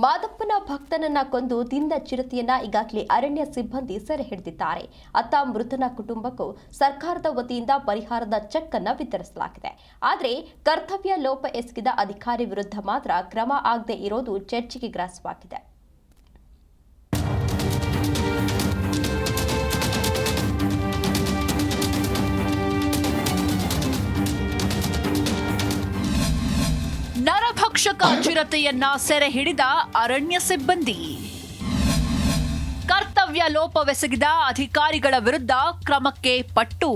ಮಾದಪ್ಪನ ಭಕ್ತನನ್ನ ಕೊಂದು ತಿಂದ ಚಿರತೆಯನ್ನ ಈಗಾಗಲೇ ಅರಣ್ಯ ಸಿಬ್ಬಂದಿ ಸೆರೆ ಹಿಡಿದಿದ್ದಾರೆ. ಅತ್ತ ಮೃತನ ಕುಟುಂಬಕ್ಕೂ ಸರ್ಕಾರದ ವತಿಯಿಂದ ಪರಿಹಾರದ ಚೆಕ್ ಅನ್ನು ವಿತರಿಸಲಾಗಿದೆ. ಆದರೆ ಕರ್ತವ್ಯ ಲೋಪ ಎಸಗಿದ ಅಧಿಕಾರಿ ವಿರುದ್ಧ ಮಾತ್ರ ಕ್ರಮ ಆಗದೆ ಇರೋದು ಚರ್ಚೆಗೆ ಗ್ರಾಸವಾಗಿದೆ. ನರಭಕ್ಷಕ ಚಿರತೆಯನ್ನ ಸೆರೆ ಹಿಡಿದ ಅರಣ್ಯ ಸಿಬ್ಬಂದಿ. ಕರ್ತವ್ಯ ಲೋಪವೆಸಗಿದ ಅಧಿಕಾರಿಗಳ ವಿರುದ್ಧ ಕ್ರಮಕ್ಕೆ ಪಟ್ಟು.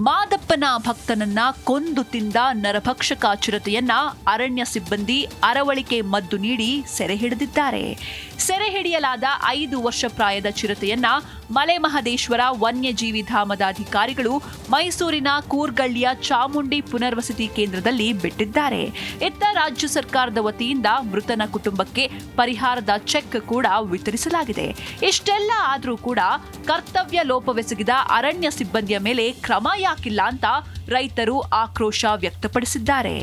ಮಾದಪ್ಪನ ಭಕ್ತನನ್ನ ಕೊಂದು ತಿಂದ ನರಭಕ್ಷಕ ಚಿರತೆಯನ್ನ ಅರಣ್ಯ ಸಿಬ್ಬಂದಿ ಅರವಳಿಕೆ ಮದ್ದು ನೀಡಿ ಸೆರೆ ಹಿಡಿದಿದ್ದಾರೆ. ಸೆರೆ ಹಿಡಿಯಲಾದ 5 ವರ್ಷ ಪ್ರಾಯದ ಚಿರತೆಯನ್ನ ಮಲೆಮಹದೇಶ್ವರ ವನ್ಯಜೀವಿ ಧಾಮದ ಅಧಿಕಾರಿಗಳು ಮೈಸೂರಿನ ಕೂರ್ಗಳ್ಳಿಯ ಚಾಮುಂಡಿ ಪುನರ್ವಸತಿ ಕೇಂದ್ರದಲ್ಲಿ ಬಿಟ್ಟಿದ್ದಾರೆ. ಇತ್ತ ರಾಜ್ಯ ಸರ್ಕಾರದ ವತಿಯಿಂದ ಮೃತನ ಕುಟುಂಬಕ್ಕೆ ಪರಿಹಾರದ ಚೆಕ್ ಕೂಡ ವಿತರಿಸಲಾಗಿದೆ. ಇಷ್ಟೆಲ್ಲ ಆದರೂ ಕೂಡ ಕರ್ತವ್ಯ ಲೋಪವೆಸಗಿದ ಅರಣ್ಯ ಸಿಬ್ಬಂದಿಯ ಮೇಲೆ ಕ್ರಮ ಯಾಕಿಲ್ಲ ಅಂತ ರೈತರು ಆಕ್ರೋಶ ವ್ಯಕ್ತಪಡಿಸಿದ್ದಾರೆ.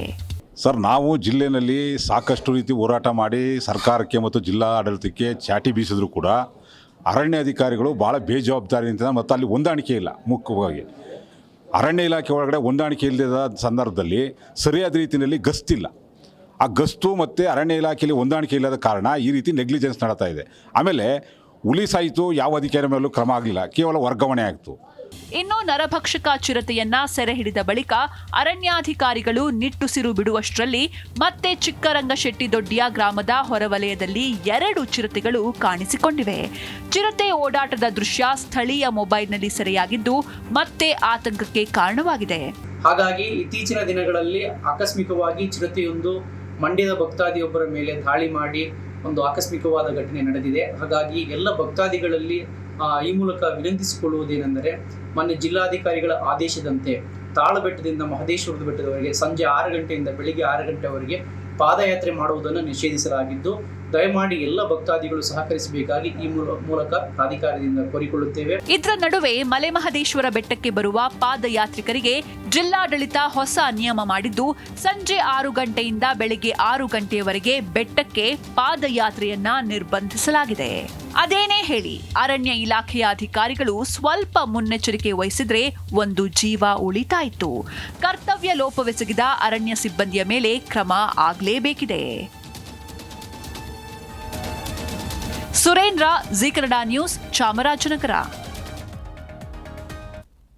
ಸರ್, ನಾವು ಜಿಲ್ಲೆಯಲ್ಲಿ ಸಾಕಷ್ಟು ರೀತಿ ಹೋರಾಟ ಮಾಡಿ ಸರ್ಕಾರಕ್ಕೆ ಮತ್ತು ಜಿಲ್ಲಾ ಆಡಳಿತಕ್ಕೆ ಚಾಟಿ ಬೀಸಿದ್ರು ಕೂಡ ಅರಣ್ಯ ಅಧಿಕಾರಿಗಳು ಭಾಳ ಬೇಜವಾಬ್ದಾರಿಯಿಂದ ಮತ್ತು ಅಲ್ಲಿ ಹೊಂದಾಣಿಕೆ ಇಲ್ಲ. ಮುಖ್ಯವಾಗಿ ಅರಣ್ಯ ಇಲಾಖೆ ಒಳಗಡೆ ಹೊಂದಾಣಿಕೆ ಇಲ್ಲದ ಸಂದರ್ಭದಲ್ಲಿ ಸರಿಯಾದ ರೀತಿಯಲ್ಲಿ ಗಸ್ತಿಲ್ಲ. ಆ ಗಸ್ತು ಮತ್ತು ಅರಣ್ಯ ಇಲಾಖೆಯಲ್ಲಿ ಹೊಂದಾಣಿಕೆ ಇಲ್ಲದ ಕಾರಣ ಈ ರೀತಿ ನೆಗ್ಲಿಜೆನ್ಸ್ ನಡೀತಾ ಇದೆ. ಆಮೇಲೆ ಹುಲಿ ಸಾಯಿತು, ಯಾವ ಅಧಿಕಾರಿ ಮೇಲೂ ಕ್ರಮ ಆಗಲಿಲ್ಲ, ಕೇವಲ ವರ್ಗಾವಣೆ ಆಯಿತು. ಇನ್ನು ನರಭಕ್ಷಕ ಚಿರತೆಯನ್ನ ಸೆರೆ ಹಿಡಿದ ಬಳಿಕ ಅರಣ್ಯಾಧಿಕಾರಿಗಳು ನಿಟ್ಟುಸಿರು ಬಿಡುವಷ್ಟರಲ್ಲಿ ಮತ್ತೆ ಚಿಕ್ಕರಂಗಶೆಟ್ಟಿದೊಡ್ಡಿಯ ಗ್ರಾಮದ ಹೊರವಲಯದಲ್ಲಿ 2 ಚಿರತೆಗಳು ಕಾಣಿಸಿಕೊಂಡಿವೆ. ಚಿರತೆ ಓಡಾಟದ ದೃಶ್ಯ ಸ್ಥಳೀಯ ಮೊಬೈಲ್ನಲ್ಲಿ ಸೆರೆಯಾಗಿದ್ದು ಮತ್ತೆ ಆತಂಕಕ್ಕೆ ಕಾರಣವಾಗಿದೆ. ಹಾಗಾಗಿ ಇತ್ತೀಚಿನ ದಿನಗಳಲ್ಲಿ ಆಕಸ್ಮಿಕವಾಗಿ ಚಿರತೆಯೊಂದು ಮಂಡ್ಯದ ಭಕ್ತಾದಿಯೊಬ್ಬರ ಮೇಲೆ ದಾಳಿ ಮಾಡಿ ಒಂದು ಆಕಸ್ಮಿಕವಾದ ಘಟನೆ ನಡೆದಿದೆ. ಹಾಗಾಗಿ ಎಲ್ಲ ಭಕ್ತಾದಿಗಳಲ್ಲಿ ಈ ಮೂಲಕ ವಿನಂತಿಸಿಕೊಳ್ಳುವುದೇನೆಂದರೆ, ಮಾನ್ಯ ಜಿಲ್ಲಾಧಿಕಾರಿಗಳ ಆದೇಶದಂತೆ ತಾಳಬೆಟ್ಟದಿಂದ ಮಹದೇಶ್ವರದ ಬೆಟ್ಟದವರೆಗೆ ಸಂಜೆ 6 ಗಂಟೆಯಿಂದ ಬೆಳಿಗ್ಗೆ 6 ಗಂಟೆವರೆಗೆ ಪಾದಯಾತ್ರೆ ಮಾಡುವುದನ್ನು ನಿಷೇಧಿಸಲಾಗಿದ್ದು, ದಯಮಾಡಿ ಎಲ್ಲ ಭಕ್ತಾದಿಗಳು ಸಹಕರಿಸಬೇಕಾಗಿ ಈ ಮೂಲಕ ಪ್ರಾಧಿಕಾರದಿಂದ ಕೋರಿಕೊಳ್ಳುತ್ತೇವೆ. ಇದರ ನಡುವೆ ಮಲೆಮಹದೇಶ್ವರ ಬೆಟ್ಟಕ್ಕೆ ಬರುವ ಪಾದಯಾತ್ರಿಕರಿಗೆ ಜಿಲ್ಲಾಡಳಿತ ಹೊಸ ನಿಯಮ ಮಾಡಿದ್ದು, ಸಂಜೆ 6 ಗಂಟೆಯಿಂದ ಬೆಳಗ್ಗೆ 6 ಗಂಟೆಯವರೆಗೆ ಬೆಟ್ಟಕ್ಕೆ ಪಾದಯಾತ್ರೆಯನ್ನ ನಿರ್ಬಂಧಿಸಲಾಗಿದೆ. ಅದೇನೇ ಹೇಳಿ, ಅರಣ್ಯ ಇಲಾಖೆಯ ಅಧಿಕಾರಿಗಳು ಸ್ವಲ್ಪ ಮುನ್ನೆಚ್ಚರಿಕೆ ವಹಿಸಿದ್ರೆ ಒಂದು ಜೀವ ಉಳಿತಾಯಿತು. ಕರ್ತವ್ಯ ಲೋಪವೆಸಗಿದ ಅರಣ್ಯ ಸಿಬ್ಬಂದಿಯ ಮೇಲೆ ಕ್ರಮ ಆಗಲೇಬೇಕಿದೆ. ಸುರೇಂದ್ರ, ಜೀ ಕನ್ನಡ ನ್ಯೂಸ್, ಚಾಮರಾಜನಗರ.